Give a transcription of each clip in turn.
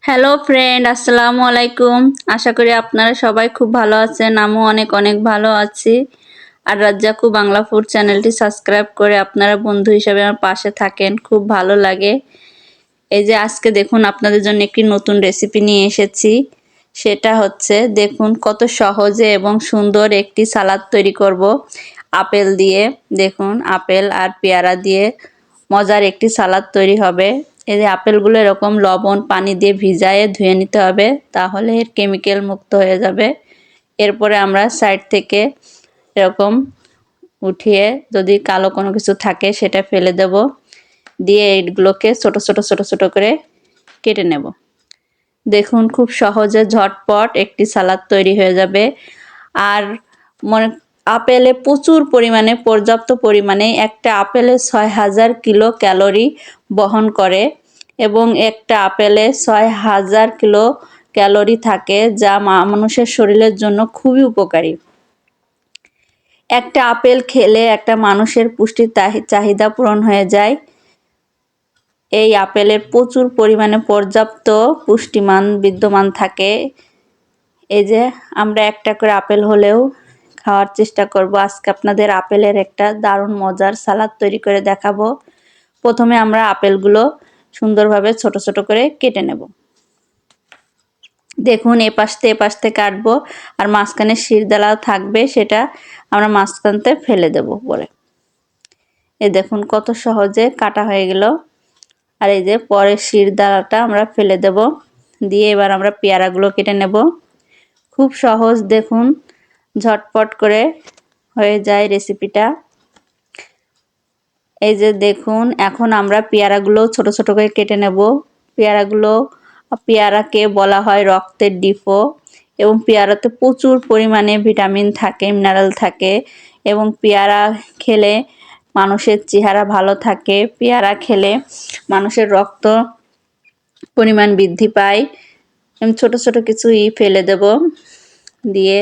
Hello friend, আসসালামু আলাইকুম। আশা করি আপনারা সবাই খুব ভালো আছেন। আমিও অনেক অনেক ভালো আছি। আর রাজ্জাকু বাংলা ফুড চ্যানেলটি সাবস্ক্রাইব করে আপনারা বন্ধু হিসেবে আমার পাশে থাকেন, খুব ভালো লাগে। এই যে আজকে দেখুন আপনাদের জন্য একটি নতুন রেসিপি নিয়ে এসেছি। সেটা হচ্ছে দেখুন কত সহজে এবং সুন্দর একটি সালাদ তৈরি করব আপেল দিয়ে। দেখুন আপেল আর পেয়ারা দিয়ে মজার একটি সালাদ তৈরি হবে। এই যে আপেলগুলো এরকম লবণ পানি দিয়ে ভিজায়ে ধুয়ে নিতে হবে, তাহলে এর কেমিক্যাল মুক্ত হয়ে যাবে। এরপরে আমরা সাইড থেকে এরকম উঠিয়ে যদি কালো কোনো কিছু থাকে সেটা ফেলে দেব, দিয়ে এইগুলোকে ছোট ছোট ছোট ছোট করে কেটে নেব। দেখুন খুব সহজে ঝটপট একটি সালাদ তৈরি হয়ে যাবে। আর মনে আপেলে প্রচুর পরিমাণে পর্যাপ্ত পরিমাণে একটা আপেলে ৬,০০০ কিলো ক্যালোরি বহন করে এবং একটা আপেলে ৬,০০০ কিলো ক্যালোরি থাকে, যা মানুষের শরীরের জন্য খুবই উপকারী। একটা আপেল খেলে একটা মানুষের পুষ্টির চাহিদা পূরণ হয়ে যায়। এই আপেলের প্রচুর পরিমাণে পর্যাপ্ত পুষ্টিমান বিদ্যমান থাকে। এই যে আমরা একটা করে আপেল হলেও খাওয়ার চেষ্টা করব। আজকে আপনাদের আপেলের একটা দারুণ মজার সালাদ তৈরি করে দেখাবো। প্রথমে আমরা আপেলগুলো সুন্দরভাবে ছোট ছোট করে কেটে নেব। দেখুন এপাশ থেকে কাটবো, আর মাঝখানে শিরদালা থাকবে, সেটা আমরা মাঝখানতে ফেলে দেব পরে। এই দেখুন কত সহজে কাটা হয়ে গেল। আর এই যে পরে শিরদালাটা আমরা ফেলে দেব, দিয়ে এবার আমরা পেয়ারাগুলো কেটে নেব। খুব সহজ, দেখুন ঝটপট করে হয়ে যায় রেসিপিটা। এই যে দেখুন এখন আমরা পেয়ারাগুলো ছোট ছোট করে কেটে নেব। পেয়ারাকে বলা হয় রক্তের ডিপো, এবং পেয়ারাতে প্রচুর পরিমাণে ভিটামিন থাকে, মিনারেল থাকে, এবং পেয়ারা খেলে মানুষের চেহারা ভালো থাকে। পেয়ারা খেলে মানুষের রক্ত পরিমাণ বৃদ্ধি পায়। ছোট ছোট কিছু ফেলে দেব, দিয়ে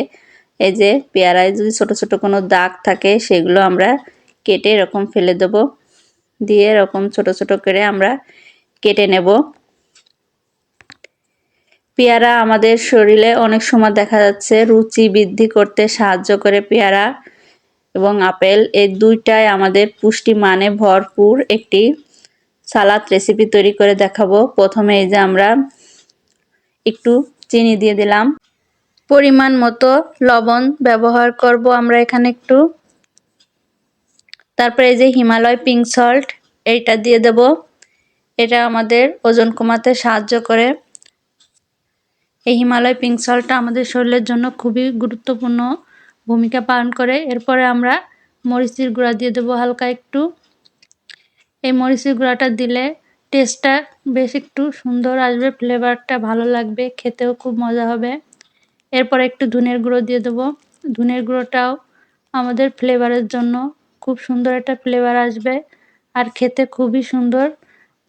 এই যে পেয়ারায় যদি ছোট ছোট কোনো দাগ থাকে সেগুলো আমরা কেটে এরকম ফেলে দেব, দিয়ে এরকম ছোট ছোট করে আমরা কেটে নেব। পেয়ারা আমাদের শরীরে অনেক সময় দেখা যাচ্ছে রুচি বৃদ্ধি করতে সাহায্য করে পেয়ারা এবং আপেল, এই দুইটাই আমাদের পুষ্টি মানে ভরপুর একটি সালাদ রেসিপি তৈরি করে দেখাবো। প্রথমে এই যে আমরা একটু চিনি দিয়ে দিলাম, পরিমাণ মতো লবণ ব্যবহার করব আমরা এখানে একটু। তারপরে এই যে হিমালয় পিঙ্ক সল্ট, এইটা দিয়ে দেব। এটা আমাদের ওজন কমাতে সাহায্য করে। এই হিমালয় পিঙ্ক সল্টটা আমাদের শরীরের জন্য খুবই গুরুত্বপূর্ণ ভূমিকা পালন করে। এরপরে আমরা মরিচের গুঁড়া দিয়ে দেবো হালকা একটু। এই মরিচের গুঁড়াটা দিলে টেস্টটা বেশ একটু সুন্দর আসবে, ফ্লেভারটা ভালো লাগবে, খেতেও খুব মজা হবে। এরপর একটু ধনের গুঁড়ো দিয়ে দেবো। ধনের গুঁড়োটাও আমাদের ফ্লেভারের জন্য খুব সুন্দর একটা ফ্লেভার আসবে, আর খেতে খুবই সুন্দর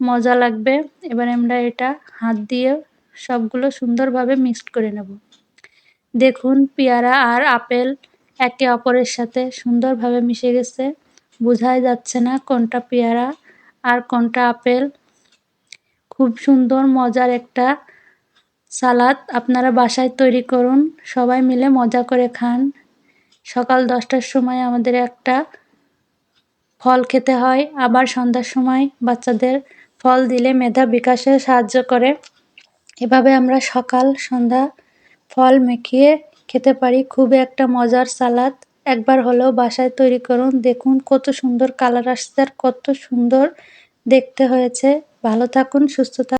মজা লাগবে। এবার আমরা এটা হাত দিয়ে সবগুলো সুন্দরভাবে মিক্সড করে নেব। দেখুন পেয়ারা আর আপেল একে অপরের সাথে সুন্দরভাবে মিশে গেছে, বোঝাই যাচ্ছে না কোনটা পেয়ারা আর কোনটা আপেল। খুব সুন্দর মজার একটা সালাদ আপনারা বাসায় তৈরি করুন, সবাই মিলে মজা করে খান। সকাল 10টার সময় আমাদের একটা ফল খেতে হয়, আবার সন্ধ্যার সময় বাচ্চাদের ফল দিলে মেধা বিকাশে সাহায্য করে। এভাবে আমরা সকাল সন্ধ্যা ফল মেখিয়ে খেতে পারি। খুবই একটা মজার সালাদ, একবার হলেও বাসায় তৈরি করুন। দেখুন কত সুন্দর কালার আসছে আর কত সুন্দর দেখতে হয়েছে। ভালো থাকুন, সুস্থ থাকুন।